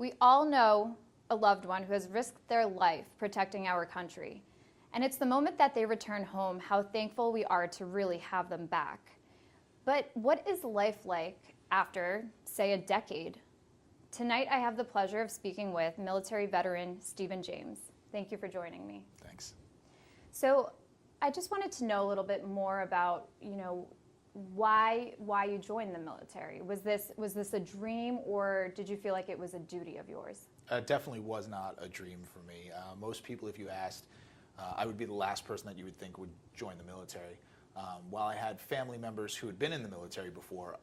We all know a loved one who has risked their life protecting our country. And it's the moment that they return home how thankful we are to really have them back. But what is life like after, say, a decade? Tonight I have the pleasure of speaking with military veteran Stephen James. Thank you for joining me. Thanks. So I just wanted to know a little bit more about, why you joined the military. Was this a dream, or did you feel like it was a duty of yours? Definitely was not a dream for me. Most people, if you asked, I would be the last person that you would think would join the military. While I had family members who had been in the military before,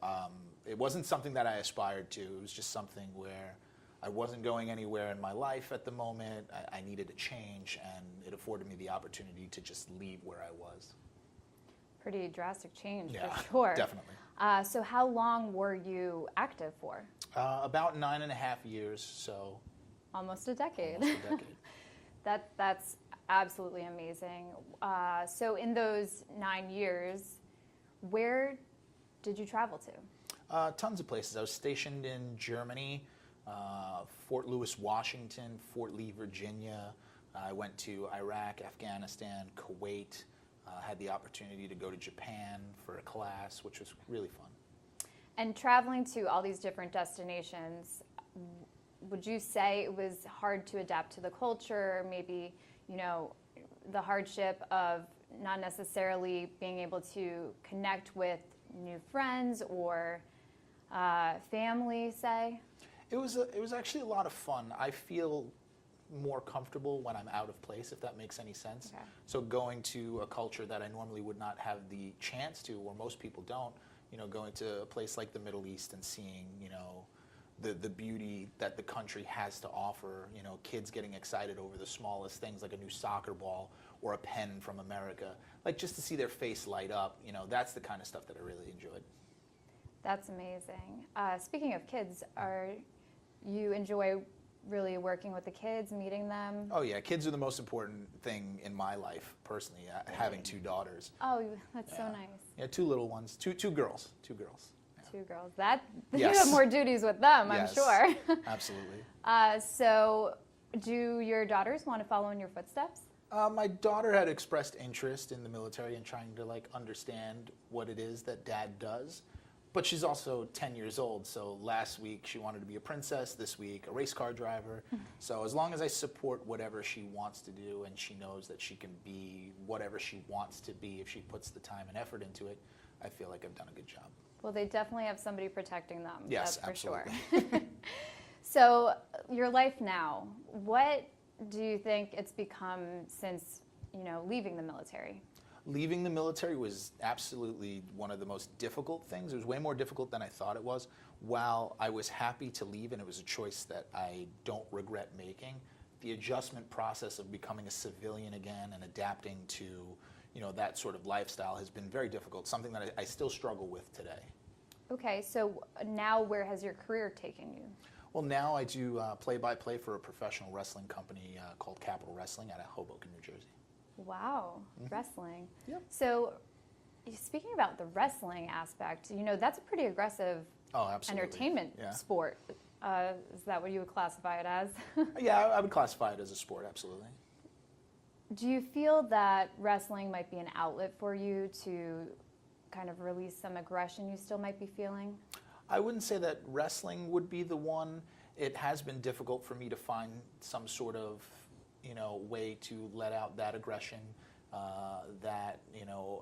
it wasn't something that I aspired to. It was just something where I wasn't going anywhere in my life at the moment. I needed a change, and it afforded me the opportunity to just leave where I was. Pretty drastic change, Yeah, for sure. Definitely. So how long were you active for? About 9.5 years, so. Almost a decade. Almost a decade. That's absolutely amazing. So in those 9 years, where did you travel to? Tons of places. I was stationed in Germany, Fort Lewis, Washington, Fort Lee, Virginia. I went to Iraq, Afghanistan, Kuwait. Had the opportunity to go to Japan for a class, which was really fun. And traveling to all these different destinations, would you say it was hard to adapt to the culture, maybe, the hardship of not necessarily being able to connect with new friends or family, say? It was actually a lot of fun. I feel more comfortable when I'm out of place, if that makes any sense. Okay. So going to a culture that I normally would not have the chance to, or most people don't, going to a place like the Middle East and seeing, the beauty that the country has to offer, kids getting excited over the smallest things like a new soccer ball or a pen from America, like just to see their face light up, that's the kind of stuff that I really enjoyed. That's amazing. Speaking of kids, you enjoy really working with the kids, meeting them? Oh yeah, kids are the most important thing in my life, personally, having 2 daughters. Oh, that's so nice. Yeah, 2 little ones, two girls. Yeah. 2 girls. That Yes. You have more duties with them, Yes, I'm sure. Absolutely. So do your daughters want to follow in your footsteps? My daughter had expressed interest in the military and trying to understand what it is that Dad does. But she's also 10 years old, so last week she wanted to be a princess, this week a race car driver. So as long as I support whatever she wants to do and she knows that she can be whatever she wants to be if she puts the time and effort into it, I feel like I've done a good job. Well, they definitely have somebody protecting them, yes, that's for absolutely. Sure. So your life now, what do you think it's become since, leaving the military? Leaving the military was absolutely one of the most difficult things. It was way more difficult than I thought it was. While I was happy to leave and it was a choice that I don't regret making, the adjustment process of becoming a civilian again and adapting to that sort of lifestyle has been very difficult, something that I still struggle with today. Okay, so now where has your career taken you? Well, now I do play-by-play for a professional wrestling company called Capital Wrestling out of Hoboken, New Jersey. Wow, wrestling. Yep. So speaking about the wrestling aspect, that's a pretty aggressive entertainment sport. Is that what you would classify it as? Yeah, I would classify it as a sport, absolutely. Do you feel that wrestling might be an outlet for you to kind of release some aggression you still might be feeling? I wouldn't say that wrestling would be the one. It has been difficult for me to find some sort of way to let out that aggression, that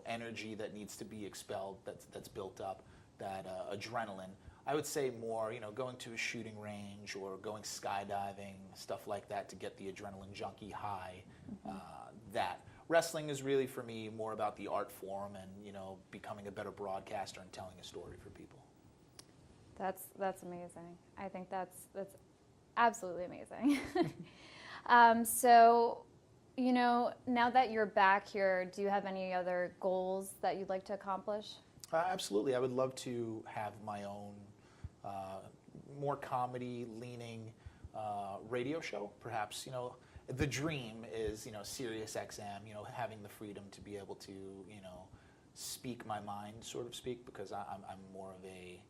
energy that needs to be expelled, that's built up, that adrenaline. I would say more, going to a shooting range or going skydiving, stuff like that to get the adrenaline junkie high. That wrestling is really for me more about the art form and becoming a better broadcaster and telling a story for people. That's amazing. I think that's absolutely amazing. So, now that you're back here, do you have any other goals that you'd like to accomplish? Absolutely. I would love to have my own more comedy-leaning radio show, perhaps. The dream is, Sirius XM, having the freedom to be able to, speak my mind, sort of speak, because I'm more of a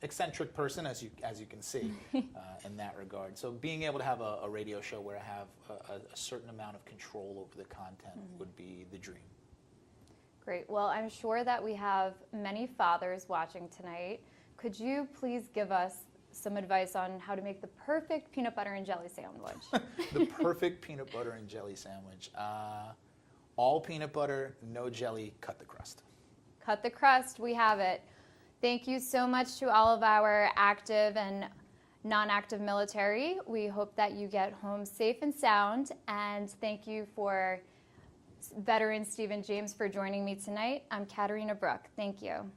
eccentric person, as you can see, in that regard. So being able to have a radio show where I have a certain amount of control over the content would be the dream. Great. Well, I'm sure that we have many fathers watching tonight. Could you please give us some advice on how to make the perfect peanut butter and jelly sandwich? The perfect peanut butter and jelly sandwich. All peanut butter, no jelly, cut the crust. Cut the crust, we have it. Thank you so much to all of our active and non-active military. We hope that you get home safe and sound, and thank you for veteran Stephen James for joining me tonight. I'm Kateryna Brooke. Thank you.